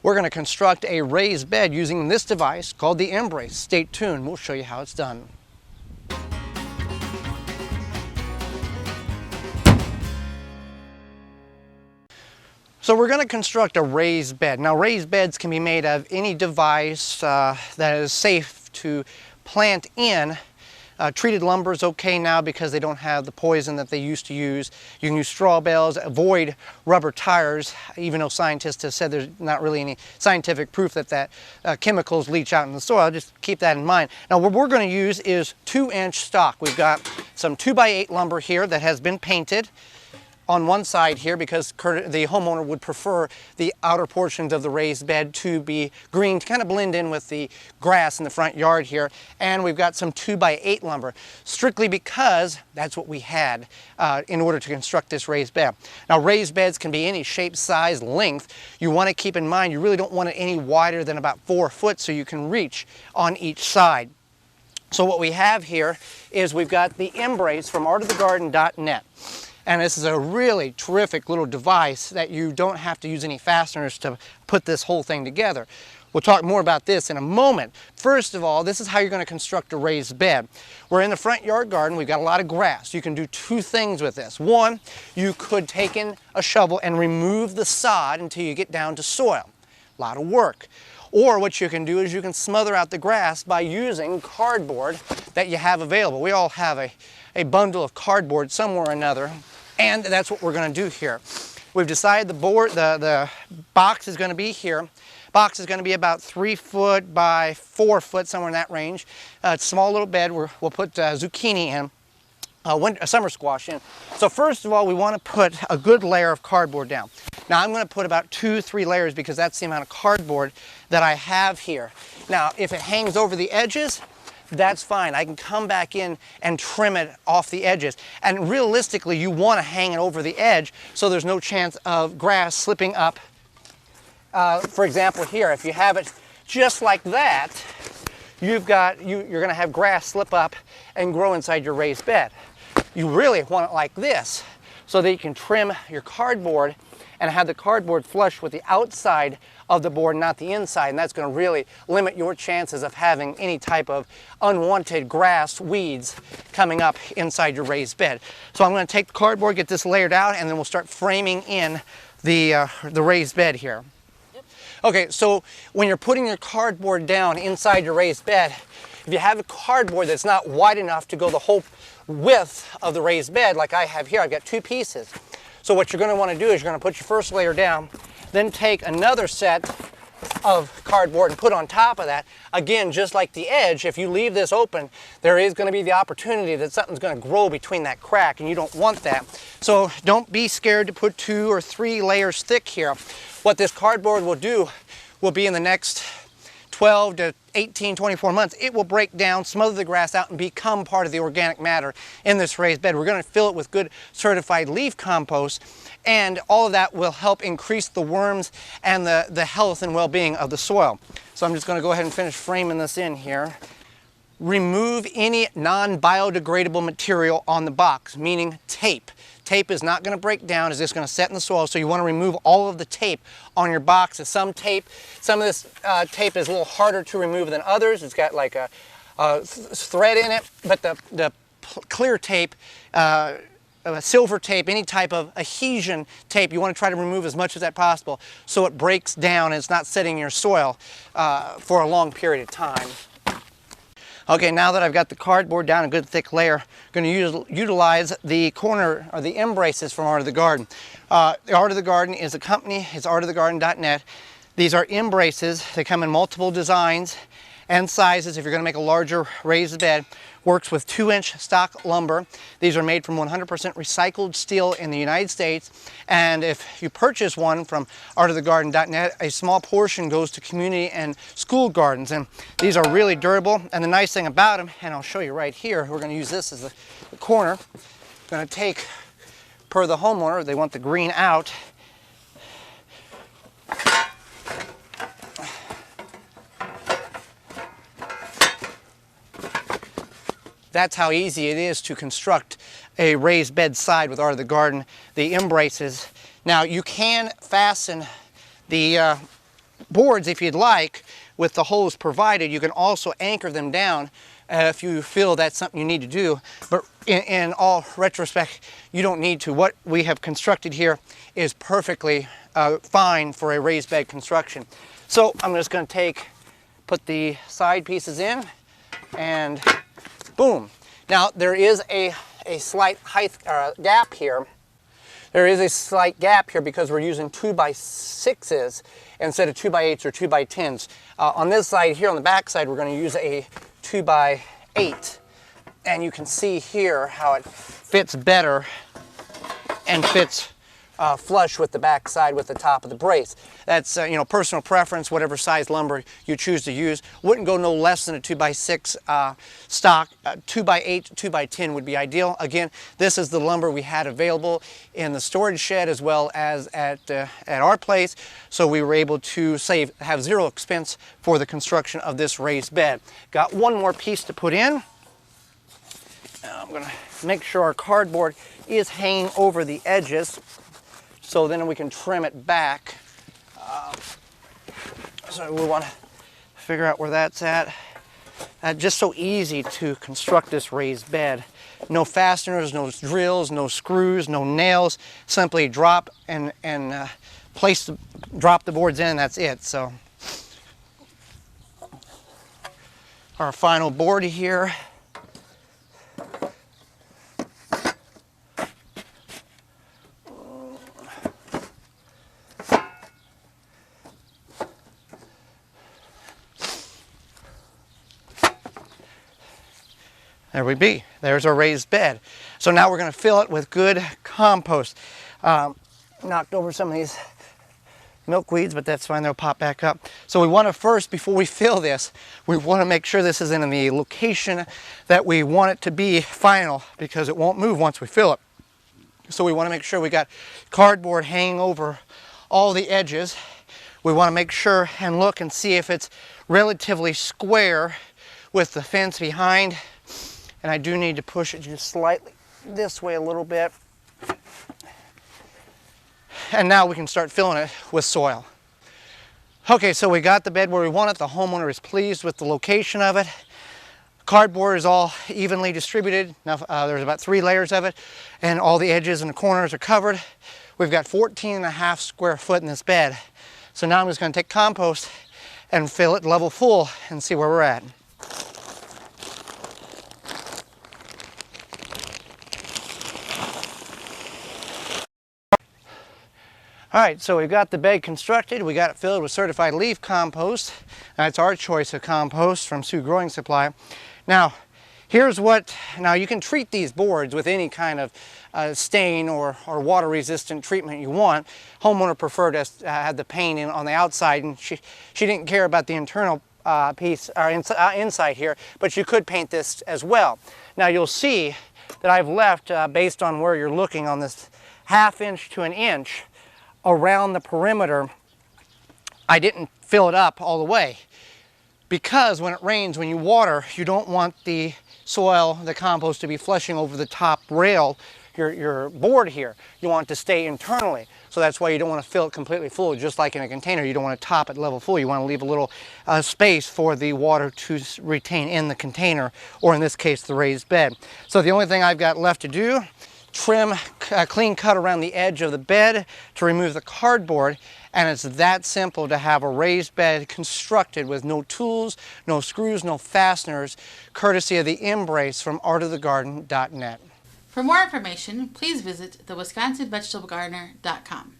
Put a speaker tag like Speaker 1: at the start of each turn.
Speaker 1: We're going to construct a raised bed using this device called the Embrace. Stay tuned, we'll show you how it's done. So we're going to construct a raised bed. Now raised beds can be made of any device that is safe to plant in. Treated lumber is okay now because they don't have the poison that they used to use. You can use straw bales, avoid rubber tires, even though scientists have said there's not really any scientific proof that chemicals leach out in the soil. Just keep that in mind. Now what we're going to use is 2-inch stock. We've got some 2x8 lumber here that has been painted on one side here because the homeowner would prefer the outer portions of the raised bed to be green to kind of blend in with the grass in the front yard here. And we've got some 2x8 lumber, strictly because that's what we had in order to construct this raised bed. Now raised beds can be any shape, size, length. You want to keep in mind you really don't want it any wider than about 4 foot so you can reach on each side. So what we have here is we've got the Embrace from artofthegarden.net. And this is a really terrific little device that you don't have to use any fasteners to put this whole thing together. We'll talk more about this in a moment. First of all, this is how you're going to construct a raised bed. We're in the front yard garden. We've got a lot of grass. You can do 2 things with this. One, you could take in a shovel and remove the sod until you get down to soil. A lot of work. Or what you can do is you can smother out the grass by using cardboard that you have available. We all have a bundle of cardboard somewhere or another. And that's what we're going to do here. We've decided the box is going to be here. Box is going to be about 3 foot by 4 foot, somewhere in that range. It's a small little bed. We'll put zucchini in, a summer squash in. So first of all, we want to put a good layer of cardboard down. Now I'm going to put about 2-3 layers because that's the amount of cardboard that I have here. Now if it hangs over the edges, that's fine. I can come back in and trim it off the edges. And realistically, you want to hang it over the edge so there's no chance of grass slipping up. For example, here, if you have it just like that, you're going to have grass slip up and grow inside your raised bed. You really want it like this so that you can trim your cardboard and have the cardboard flush with the outside of the board, not the inside, and that's going to really limit your chances of having any type of unwanted grass, weeds coming up inside your raised bed. So I'm going to take the cardboard, get this layered out, and then we'll start framing in the raised bed here. Okay, so when you're putting your cardboard down inside your raised bed, if you have a cardboard that's not wide enough to go the whole width of the raised bed, like I have here, I've got 2 pieces. So what you're going to want to do is you're going to put your first layer down, then take another set of cardboard and put on top of that. Again, just like the edge, if you leave this open, there is going to be the opportunity that something's going to grow between that crack, and you don't want that. So don't be scared to put 2 or 3 layers thick here. What this cardboard will do will be in the next 12 to 18, 24 months, it will break down, smother the grass out, and become part of the organic matter in this raised bed. We're going to fill it with good certified leaf compost, and all of that will help increase the worms and the health and well-being of the soil. So I'm just going to go ahead and finish framing this in here. Remove any non-biodegradable material on the box, meaning tape. Tape is not going to break down, it's just going to set in the soil, so you want to remove all of the tape on your boxes. Some of this tape is a little harder to remove than others. It's got like a thread in it, but the clear tape, silver tape, any type of adhesion tape, you want to try to remove as much as that possible so it breaks down and it's not setting in your soil for a long period of time. Okay, now that I've got the cardboard down a good thick layer, I'm going to utilize the corner or the Embraces from Art of the Garden. The Art of the Garden is a company, it's artofthegarden.net. These are Embraces. They come in multiple designs and sizes. If you're going to make a larger raised bed, works with 2-inch stock lumber. These are made from 100% recycled steel in the United States, and if you purchase one from artofthegarden.net, a small portion goes to community and school gardens, and these are really durable. And the nice thing about them, and I'll show you right here, we're going to use this as the corner. I'm going to take, per the homeowner, they want the green out. That's how easy it is to construct a raised bed side with Art of the Garden, the Embraces. Now you can fasten the boards, if you'd like, with the holes provided, you can also anchor them down if you feel that's something you need to do. But in all retrospect, you don't need to. What we have constructed here is perfectly fine for a raised bed construction. So I'm just going to put the side pieces in, and boom. Now there is a slight height gap here. There is a slight gap here because we're using 2x6s instead of 2x8s or 2x10s. On this side here, on the back side, we're going to use a 2x8. And you can see here how it fits better and fits flush with the back side with the top of the brace. That's you know, personal preference, whatever size lumber you choose to use. Wouldn't go no less than a 2x6 stock. 2x8, 2x10 would be ideal. Again, this is the lumber we had available in the storage shed as well as at our place, so we were able to have zero expense for the construction of this raised bed. Got one more piece to put in. Now I'm going to make sure our cardboard is hanging over the edges, so then we can trim it back. So we want to figure out where that's at. Just so easy to construct this raised bed. No fasteners, no drills, no screws, no nails. Simply drop and drop the boards in, and that's it. So our final board here. There we be. There's our raised bed. So now we're going to fill it with good compost. Knocked over some of these milkweeds, but that's fine. They'll pop back up. So we want to first, before we fill this, we want to make sure this is in the location that we want it to be final, because it won't move once we fill it. So we want to make sure we got cardboard hanging over all the edges. We want to make sure and look and see if it's relatively square with the fence behind. And I do need to push it just slightly this way a little bit. And now we can start filling it with soil. Okay, so we got the bed where we want it. The homeowner is pleased with the location of it. Cardboard is all evenly distributed. Now there's about 3 layers of it, and all the edges and the corners are covered. We've got 14.5 square foot in this bed. So now I'm just going to take compost and fill it level full and see where we're at. All right, so we've got the bed constructed. We got it filled with certified leaf compost. That's our choice of compost from Sioux Growing Supply. Now, here's what, now you can treat these boards with any kind of stain or water resistant treatment you want. Homeowner preferred us to have the paint in on the outside, and she didn't care about the internal piece or inside here, but you could paint this as well. Now you'll see that I've left, based on where you're looking on this 1/2 inch to 1 inch, around the perimeter. I didn't fill it up all the way because when it rains, when you water, you don't want the soil, the compost, to be flushing over the top rail, your board here. You want it to stay internally. So that's why you don't want to fill it completely full. Just like in a container, you don't want to top it level full. You want to leave a little space for the water to retain in the container, or in this case, the raised bed. So the only thing I've got left to do, trim a clean cut around the edge of the bed to remove the cardboard, and it's that simple to have a raised bed constructed with no tools, no screws, no fasteners, courtesy of the Embrace from artofthegarden.net.
Speaker 2: For more information, please visit thewisconsinvegetablegardener.com.